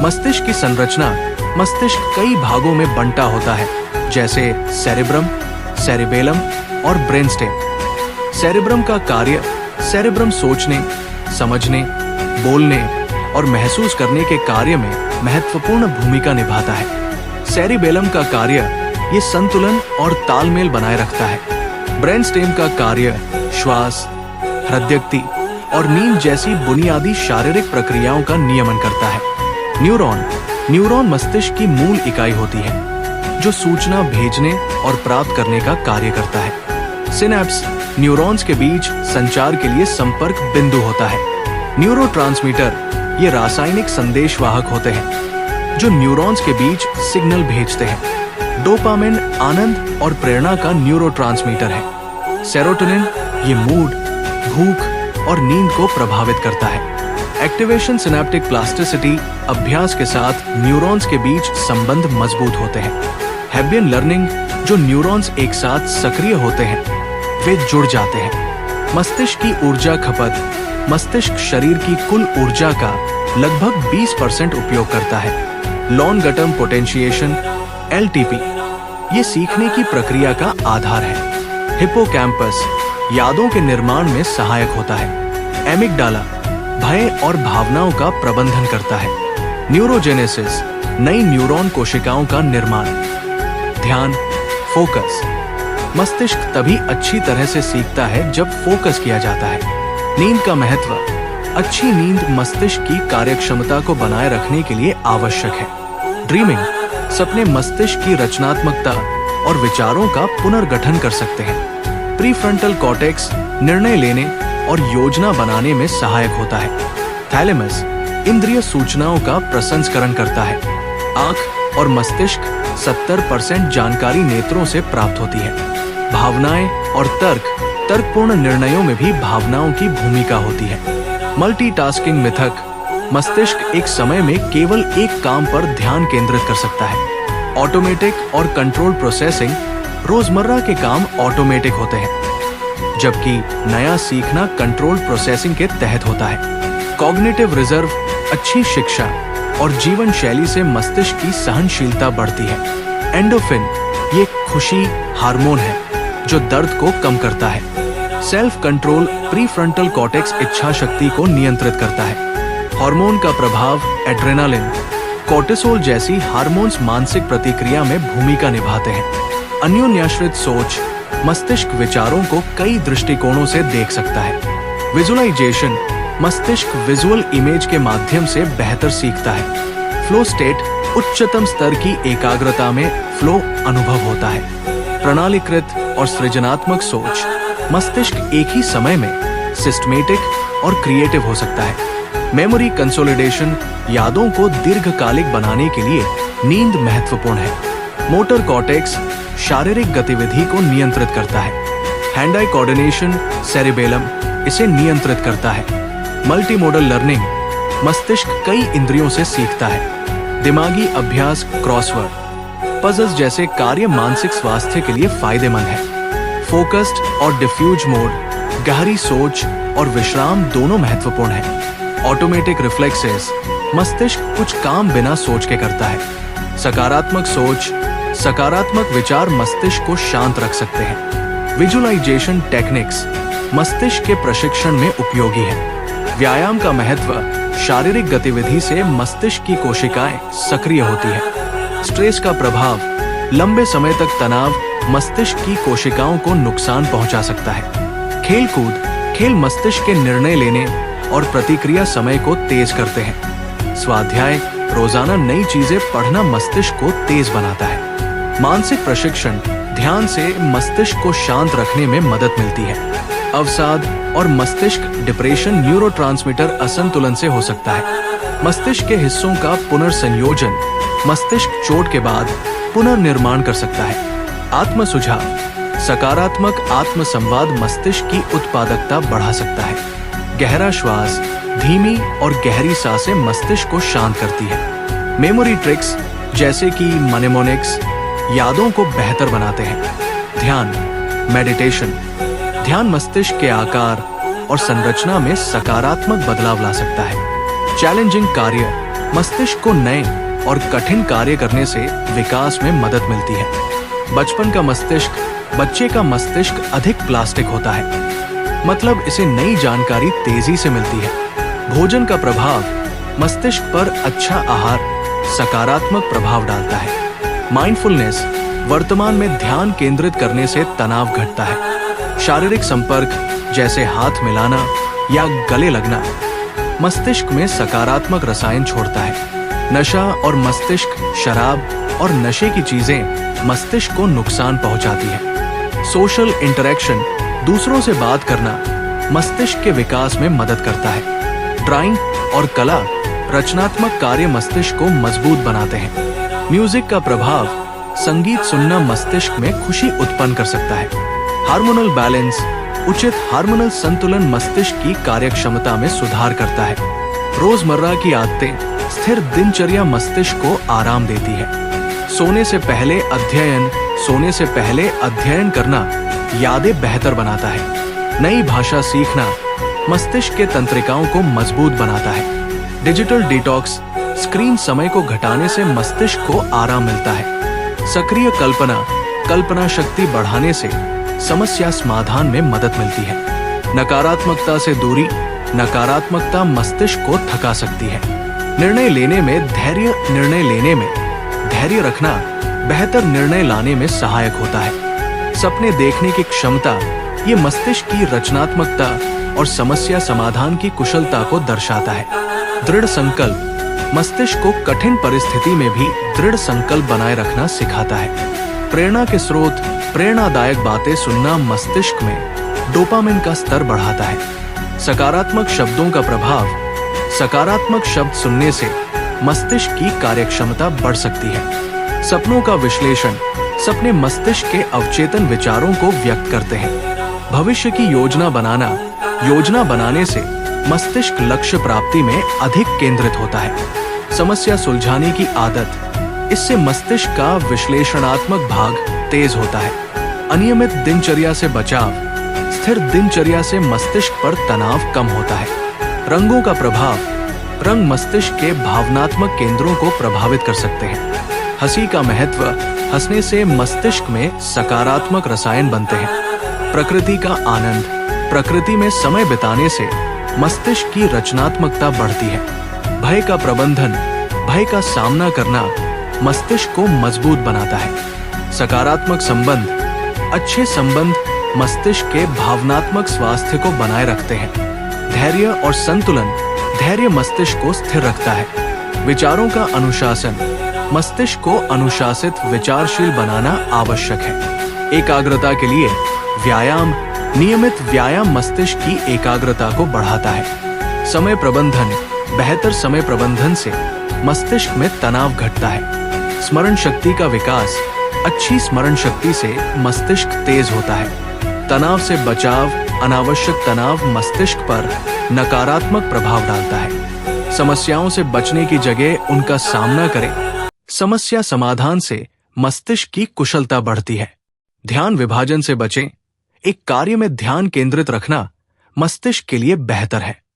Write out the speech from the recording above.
मस्तिष्क की संरचना मस्तिष्क कई भागों में बंटा होता है, जैसे सेरेब्रम, सेरिबेलम और ब्रेनस्टेम। सेरेब्रम का कार्य सेरेब्रम सोचने, समझने, बोलने और महसूस करने के कार्य में महत्वपूर्ण भूमिका निभाता है। सेरिबेलम का कार्य ये संतुलन और तालमेल बनाए रखता है। ब्रेनस्टेम का कार्य श्वास, हृदयगति और नींद जैसी बुनियादी शारीरिक प्रक्रियाओं का नियमन करता है। न्यूरॉन मस्तिष्क की मूल इकाई होती है, जो सूचना भेजने और प्राप्त करने का कार्य करता है। सिनेप्स न्यूरॉन्स के बीच संचार के लिए संपर्क बिंदु होता है। न्यूरोट्रांसमीटर ये रासायनिक संदेशवाहक होते हैं, जो न्यूरॉन्स के बीच सिग्नल भेजते हैं। डोपामिन आनंद और प्रेरणा का न्यूरोट्रांसमीटर है। सेरोटोनिन ये मूड, भूख और नींद को प्रभावित करता है। एक्टिवेशन सिनेप्टिक प्लास्टिसिटी अभ्यास के साथ न्यूरॉन्स के बीच संबंध मजबूत होते हैं। हेब्बियन लर्निंग जो न्यूरॉन्स एक साथ सक्रिय होते हैं, वे जुड़ जाते हैं। मस्तिष्क की ऊर्जा खपत मस्तिष्क शरीर की कुल ऊर्जा का लगभग 20% उपयोग करता है। लॉन्ग टर्म पोटेंशिएशन LTP ये सीखने की प्रक्रिया का आधार है। हिप्पोकैम्पस यादों के निर्माण में सहायक होता है। एमिगडाला भय और भावनाओं का प्रबंधन करता है। न्यूरोजेनेसिस नई न्यूरॉन कोशिकाओं का निर्माण। ध्यान, फोकस मस्तिष्क तभी अच्छी तरह से सीखता है जब फोकस किया जाता है। नींद का महत्व अच्छी नींद मस्तिष्क की कार्यक्षमता को बनाए रखने के लिए आवश्यक है। ड्रीमिंग सपने मस्तिष्क की रचनात्मकता और विचारों का पुनर्गठन कर सकते हैं। प्रीफ्रंटल कॉर्टेक्स निर्णय लेने और योजना बनाने में सहायक होता है। थैलेमस इंद्रिय सूचनाओं का प्रसंस्करण करता है। आंख और मस्तिष्क 70% जानकारी नेत्रों से प्राप्त होती है। भावनाएं और तर्कपूर्ण निर्णयों में भी भावनाओं की भूमिका होती है। मल्टीटास्किंग मिथक मस्तिष्क एक समय में केवल एक काम पर ध्यान केंद्रित कर सकता है। ऑटोमेटिक और कंट्रोल प्रोसेसिंग रोजमर्रा के काम ऑटोमेटिक होते हैं, जबकि नया सीखना कंट्रोल प्रोसेसिंग के तहत होता है। कॉग्निटिव रिजर्व अच्छी शिक्षा और जीवन शैली से मस्तिष्क की सहनशीलता बढ़ती है। एंडोफिन ये खुशी हार्मोन है जो दर्द को कम करता है। सेल्फ कंट्रोल प्रीफ्रंटल कॉर्टेक्स इच्छा शक्ति को नियंत्रित करता है। हार्मोन का प्रभाव एड्रेनालिन, कोर्टिसोल जैसी हार्मोन्स मानसिक प्रतिक्रिया में भूमिका निभाते हैं। अन्योन्याश्रित सोच मस्तिष्क विचारों को कई दृष्टिकोणों से देख सकता है। विजुअलाइजेशन मस्तिष्क विजुअल इमेज के माध्यम से बेहतर सीखता है। फ्लो स्टेट उच्चतम स्तर की एकाग्रता में फ्लो अनुभव होता है। प्रणालीकृत और सृजनात्मक सोच मस्तिष्क एक ही समय में सिस्टमेटिक और क्रिएटिव हो सकता है। मेमोरी कंसोलिडेशन यादों को दीर्घकालिक बनाने के लिए नींद महत्वपूर्ण है। मोटर कॉर्टेक्स शारीरिक गतिविधि को नियंत्रित करता है। हैंड आई कोऑर्डिनेशन सेरिबेलम इसे नियंत्रित करता है। मल्टीमोडल लर्निंग मस्तिष्क कई इंद्रियों से सीखता है। दिमागी अभ्यास क्रॉसवर्ड पजल्स जैसे कार्य मानसिक स्वास्थ्य के लिए फायदेमंद है। फोकस्ड और डिफ्यूज मोड गहरी सोच और विश्राम दोनों महत्वपूर्ण है। ऑटोमेटिक रिफ्लेक्सेस मस्तिष्क कुछ काम बिना सोच के करता है। सकारात्मक सोच सकारात्मक विचार मस्तिष्क को शांत रख सकते हैं। विजुअलाइजेशन टेक्निक्स मस्तिष्क के प्रशिक्षण में उपयोगी है। व्यायाम का महत्व शारीरिक गतिविधि से मस्तिष्क की कोशिकाएं सक्रिय होती है। स्ट्रेस का प्रभाव लंबे समय तक तनाव मस्तिष्क की कोशिकाओं को नुकसान पहुंचा सकता है। खेल मस्तिष्क के निर्णय लेने और प्रतिक्रिया समय को तेज करते हैं। स्वाध्याय रोजाना नई चीजें पढ़ना मस्तिष्क को तेज बनाता है। मानसिक प्रशिक्षण ध्यान से मस्तिष्क को शांत रखने में मदद मिलती है। अवसाद और मस्तिष्क डिप्रेशन न्यूरोट्रांसमीटर असंतुलन से हो सकता है। मस्तिष्क के हिस्सों का पुनर्संयोजन मस्तिष्क चोट के बाद पुनर्निर्माण कर सकता है। आत्म सुझाव सकारात्मक आत्म संवाद मस्तिष्क की उत्पादकता बढ़ा सकता है। गहरा श्वास धीमी और गहरी सांसें मस्तिष्क को शांत करती है। मेमोरी ट्रिक्स जैसे कि मनेमोनिक्स यादों को बेहतर बनाते हैं। ध्यान मेडिटेशन ध्यान मस्तिष्क के आकार और संरचना में सकारात्मक बदलाव ला सकता है। चैलेंजिंग कार्य मस्तिष्क को नए और कठिन कार्य करने से विकास में मदद मिलती है। बच्चे का मस्तिष्क अधिक प्लास्टिक होता है, मतलब इसे नई जानकारी तेजी से मिलती है। भोजन का प्रभाव मस्तिष्क पर अच्छा आहार सकारात्मक प्रभाव डालता है। माइंडफुलनेस वर्तमान में ध्यान केंद्रित करने से तनाव घटता है। शारीरिक संपर्क जैसे हाथ मिलाना या गले लगना मस्तिष्क में सकारात्मक रसायन छोड़ता है। नशा और मस्तिष्क शराब और नशे की चीजें मस्तिष्क को नुकसान पहुंचाती है। सोशल इंटरेक्शन दूसरों से बात करना मस्तिष्क के विकास में मदद करता है। ड्राइंग और कला रचनात्मक कार्य मस्तिष्क को मजबूत बनाते हैं। म्यूजिक का प्रभाव संगीत सुनना मस्तिष्क में खुशी उत्पन्न कर सकता है। हार्मोनल बैलेंस उचित हार्मोनल संतुलन मस्तिष्क की कार्यक्षमता में सुधार करता है। रोजमर्रा की आदतें स्थिर दिनचर्या मस्तिष्क को आराम देती है। सोने से पहले अध्ययन करना यादें बेहतर बनाता है। नई भाषा सीखना मस्तिष्क के तंत्रिकाओं को मजबूत बनाता है। डिजिटल डिटॉक्स स्क्रीन समय को घटाने से मस्तिष्क को आराम मिलता है। सक्रिय कल्पना शक्ति बढ़ाने से समस्या समाधान में मदद मिलती है। नकारात्मकता से दूरी नकारात्मकता मस्तिष्क को थका सकती है। निर्णय लेने में धैर्य रखना बेहतर निर्णय लाने में सहायक होता है। सपने देखने की क्षमता ये मस्तिष्क की रचनात्मकता और समस्या समाधान की कुशलता को दर्शाता है। दृढ़ संकल्प मस्तिष्क को कठिन परिस्थिति में भी दृढ़ संकल्प बनाए रखना सिखाता है। प्रेरणा के स्रोत प्रेरणादायक बातें सुनना मस्तिष्क में डोपामिन का स्तर बढ़ाता है। सकारात्मक शब्दों का प्रभाव सकारात्मक शब्द सुनने से मस्तिष्क की कार्यक्षमता बढ़ सकती है। सपनों का विश्लेषण सपने मस्तिष्क के अवचेतन विचारों को व्यक्त करते हैं। भविष्य की योजना बनाने से मस्तिष्क लक्ष्य प्राप्ति में अधिक केंद्रित होता है। समस्या सुलझाने की आदत इससे मस्तिष्क का विश्लेषणात्मक भाग तेज होता है। अनियमित दिनचर्या से बचाव स्थिर दिनचर्या से मस्तिष्क पर तनाव कम होता है। रंगों का प्रभाव रंग मस्तिष्क के भावनात्मक केंद्रों को प्रभावित कर सकते हैं। हंसी का महत्व हंसने से मस्तिष्क में सकारात्मक रसायन बनते हैं। प्रकृति का आनंद प्रकृति में समय बिताने से मस्तिष्क की रचनात्मकता बढ़ती है। भय का प्रबंधन भय का सामना करना मस्तिष्क को मजबूत बनाता है। सकारात्मक संबंध अच्छे संबंध मस्तिष्क के भावनात्मक स्वास्थ्य को बनाए रखते हैं। धैर्य और संतुलन धैर्य मस्तिष्क को स्थिर रखता है। विचारों का अनुशासन मस्तिष्क को अनुशासित विचारशील बनाना आवश्यक है। एकाग्रता के लिए नियमित व्यायाम मस्तिष्क की एकाग्रता को बढ़ाता है। समय प्रबंधन बेहतर समय प्रबंधन से मस्तिष्क में तनाव घटता है। स्मरण शक्ति का विकास अच्छी स्मरण शक्ति से मस्तिष्क तेज होता है। तनाव से बचाव अनावश्यक तनाव मस्तिष्क पर नकारात्मक प्रभाव डालता है। समस्याओं से बचने की जगह उनका सामना करें। समस्या समाधान से मस्तिष्क की कुशलता बढ़ती है। ध्यान विभाजन से बचें। एक कार्य में ध्यान केंद्रित रखना मस्तिष्क के लिए बेहतर है।